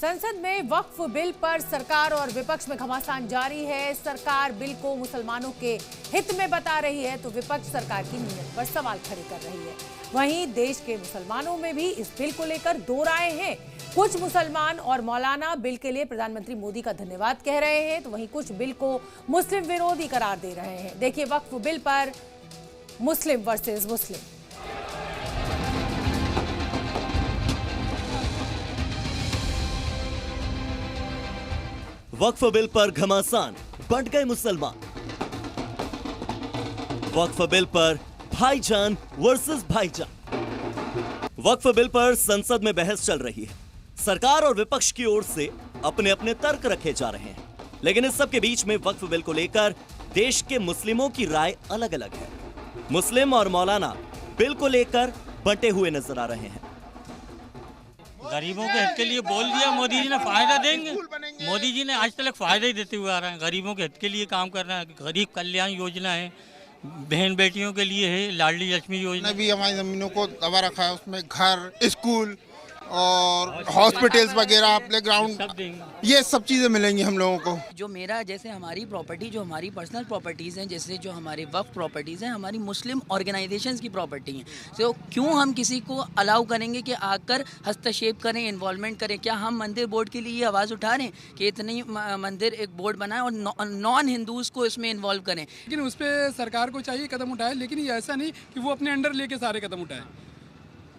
संसद में वक्फ बिल पर सरकार और विपक्ष में घमासान जारी है। सरकार बिल को मुसलमानों के हित में बता रही है तो विपक्ष सरकार की नीयत पर सवाल खड़े कर रही है। वहीं देश के मुसलमानों में भी इस बिल को लेकर दो राय हैं। कुछ मुसलमान और मौलाना बिल के लिए प्रधानमंत्री मोदी का धन्यवाद कह रहे हैं तो वहीं कुछ बिल को मुस्लिम विरोधी करार दे रहे हैं। देखिए वक्फ बिल पर मुस्लिम वर्सेस मुस्लिम। वक्फ बिल पर घमासान, बंट गए मुसलमान। वक्फ बिल पर भाईजान वर्सेस भाईजान। वक्फ बिल पर संसद में बहस चल रही है। सरकार और विपक्ष की ओर से अपने अपने तर्क रखे जा रहे हैं, लेकिन इस सब के बीच में वक्फ बिल को लेकर देश के मुस्लिमों की राय अलग अलग है। मुस्लिम और मौलाना बिल को लेकर बंटे हुए नजर आ रहे हैं। गरीबों के हित के लिए बोल दिया मोदी जी ने, फायदा देंगे। मोदी जी ने आज तक फायदा ही देते हुए आ रहे हैं। गरीबों के हित के लिए काम कर रहे हैं। गरीब कल्याण योजना है, बहन बेटियों के लिए है, लाडली लक्ष्मी योजना भी हमारी जमीनों को दबा रखा है। उसमें घर, स्कूल और हॉस्पिटल्स वगैरह, प्लेग्राउंड, ये सब चीजें मिलेंगी हम लोगों को। जो मेरा जैसे हमारी प्रॉपर्टी, जो हमारी पर्सनल प्रॉपर्टीज़ हैं, जैसे जो हमारे वक्फ प्रॉपर्टीज़ हैं, हमारी मुस्लिम ऑर्गेनाइजेशंस की प्रॉपर्टी हैं, तो क्यों हम किसी को अलाउ करेंगे कि आकर हस्तक्षेप करें, इन्वॉल्वमेंट करें? क्या हम मंदिर बोर्ड के लिए ये आवाज़ उठा रहे हैं कि इतनी मंदिर एक बोर्ड बनाए और नॉन हिंदूज़ को इसमें इन्वॉल्व करें? लेकिन उस पर सरकार को चाहिए कदम उठाए, लेकिन ये ऐसा नहीं कि वो अपने अंडर लेके सारे कदम उठाए।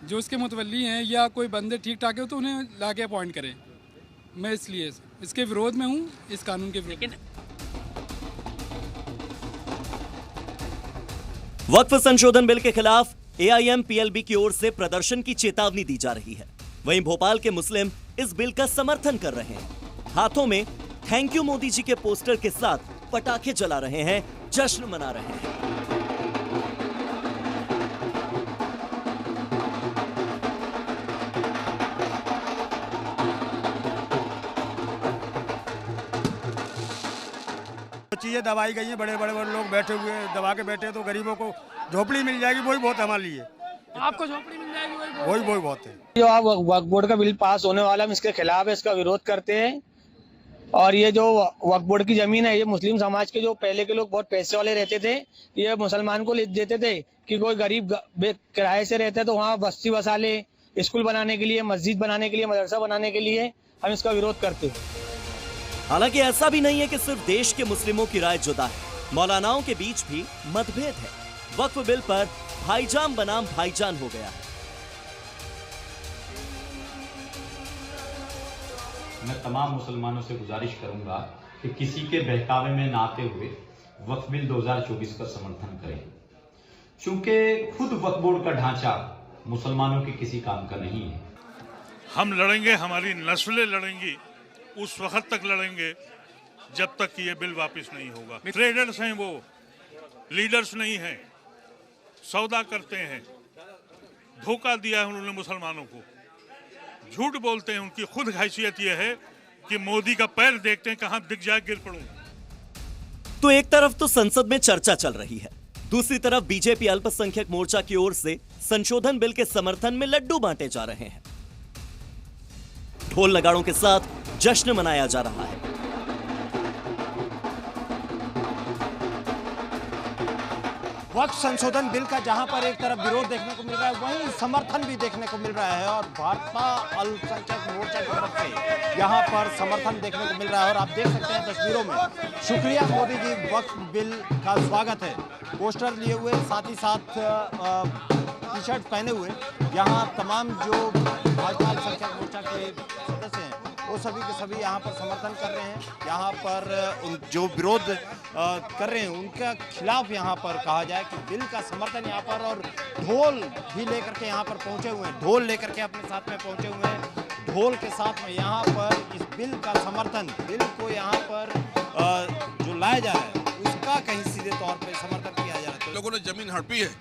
जो उसके मुतवल्ली हैं या कोई बंदे ठीक ठाक है तो उन्हें लाके अपॉइंट करें। मैं इसलिए इसके विरोध में हूँ, इस कानून के विरोध। वक्फ संशोधन बिल के खिलाफ AIM-PLB की ओर से प्रदर्शन की चेतावनी दी जा रही है। वहीं भोपाल के मुस्लिम इस बिल का समर्थन कर रहे हैं। हाथों में थैंक यू मोदी जी के पोस्टर के साथ पटाखे जला रहे हैं, जश्न मना रहे हैं। चीजें दबाई गई हैं, बड़े बड़े लोग बैठे हुए दबा के बैठे, तो गरीबों को झोपड़ी मिल जाएगी, वही बहुत हमारे लिए। आपको झोपड़ी मिल जाएगी, वही बहुत है। जो आप वक्फ बोर्ड का बिल पास होने वाला है, हम इसके खिलाफ है, इसका विरोध करते हैं। और ये जो वक्फ बोर्ड की जमीन है, ये मुस्लिम समाज के जो पहले के लोग बहुत पैसे वाले रहते थे, ये मुसलमान को लिख देते थे कि कोई गरीब किराए से रहते तो वहाँ बस्ती बसा ले, स्कूल बनाने के लिए, मस्जिद बनाने के लिए, मदरसा बनाने के लिए। हम इसका विरोध करते हैं। हालांकि ऐसा भी नहीं है कि सिर्फ देश के मुस्लिमों की राय जुदा है, मौलानाओं के बीच भी मतभेद है। वक्फ बिल पर भाईजान बनाम भाईजान हो गया है। मैं तमाम मुसलमानों से गुजारिश करूंगा कि किसी के बहकावे में ना आते हुए वक्फ बिल 2024 का समर्थन करें, क्योंकि खुद वक्फ बोर्ड का ढांचा मुसलमानों के किसी काम का नहीं है। हम लड़ेंगे, हमारी नस्लें लड़ेंगी, उस वक्त तक लड़ेंगे जब तक कि ये बिल वापस नहीं होगा। ट्रेडर्स हैं, वो लीडर्स नहीं हैं, सौदा करते हैं। धोखा दिया है उन्होंने मुसलमानों को, झूठ बोलते हैं। उनकी खुद हैसियत ये है कि मोदी का पैर देखते हैं, कहां दिख जाए गिर पड़ूं। तो एक तरफ तो संसद में चर्चा चल रही है, दूसरी तरफ बीजेपी अल्पसंख्यक मोर्चा की ओर से संशोधन बिल के समर्थन में लड्डू बांटे जा रहे हैं। ढोल नगाड़ों के साथ जश्न मनाया जा रहा है। वक्फ संशोधन बिल का जहां पर एक तरफ विरोध देखने को मिल रहा है, वहीं समर्थन भी देखने को मिल रहा है। और भाजपा अल्पसंख्यक मोर्चा की तरफ से यहां पर समर्थन देखने को मिल रहा है। और आप देख सकते हैं तस्वीरों में, शुक्रिया मोदी जी, वक्फ बिल का स्वागत है। पोस्टर लिए हुए, साथ ही साथ टी-शर्ट पहने हुए यहाँ तमाम जो भाजपा अल्पसंख्यक मोर्चा के सदस्य हैं वो सभी के सभी यहाँ पर समर्थन कर रहे हैं। यहाँ पर जो विरोध कर रहे हैं उनका खिलाफ यहाँ पर कहा जाए कि बिल का समर्थन यहाँ पर, और ढोल भी लेकर के यहाँ पर पहुँचे हुए हैं, ढोल लेकर के अपने साथ में पहुँचे हुए हैं। ढोल के साथ में यहाँ पर इस बिल का समर्थन, बिल को यहाँ पर जो लाया जा रहा है उसका कहीं सीधे तौर पर समर्थन किया जा रहा है। लोगों ने जमीन हड़पी है,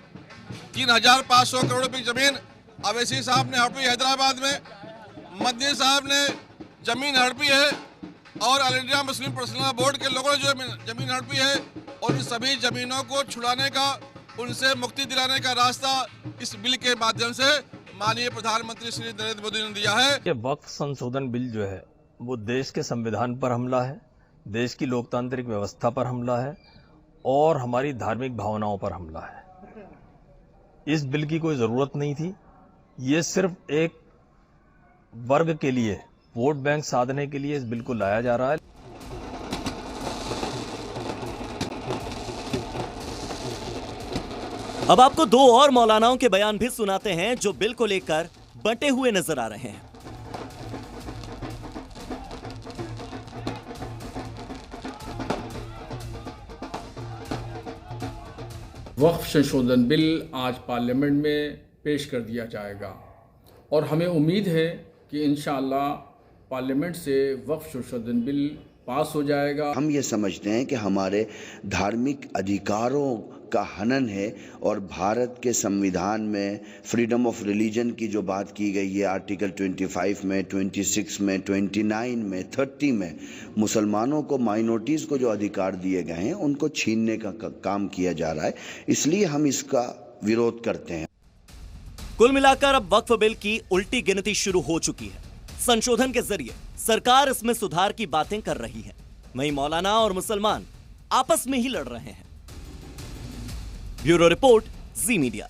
3,500 करोड़ रुपए की जमीन अवैसी साहब ने हड़पी हैदराबाद में, मदनी साहब ने जमीन हड़पी है, और all India Muslim personal board के लोगों ने जो जमीन हड़पी है, और इन सभी जमीनों को छुड़ाने का, उनसे मुक्ति दिलाने का रास्ता इस बिल के माध्यम से माननीय प्रधानमंत्री श्री नरेंद्र मोदी ने दिया है। ये वक्फ संशोधन बिल जो है वो देश के संविधान पर हमला है, देश की लोकतांत्रिक व्यवस्था पर हमला है और हमारी धार्मिक भावनाओं पर हमला है। इस बिल की कोई जरूरत नहीं थी। ये सिर्फ एक वर्ग के लिए वोट बैंक साधने के लिए इस बिल को लाया जा रहा है। अब आपको दो और मौलानाओं के बयान भी सुनाते हैं जो बिल को लेकर बंटे हुए नजर आ रहे हैं। वक्फ संशोधन बिल आज पार्लियामेंट में पेश कर दिया जाएगा और हमें उम्मीद है कि इंशाअल्लाह पार्लियामेंट से वक्फ संशोधन बिल पास हो जाएगा। हम ये समझते हैं कि हमारे धार्मिक अधिकारों का हनन है और भारत के संविधान में फ्रीडम ऑफ रिलीजन की जो बात की गई है आर्टिकल 25 में, 26 में, 29 में, 30 में मुसलमानों को, माइनॉरिटीज़ को जो अधिकार दिए गए हैं उनको छीनने का काम किया जा रहा है। इसलिए हम इसका विरोध करते हैं। कुल मिलाकर अब वक्फ बिल की उल्टी गिनती शुरू हो चुकी है। संशोधन के जरिए सरकार इसमें सुधार की बातें कर रही है, वहीं मौलाना और मुसलमान आपस में ही लड़ रहे हैं। ब्यूरो रिपोर्ट, जी मीडिया।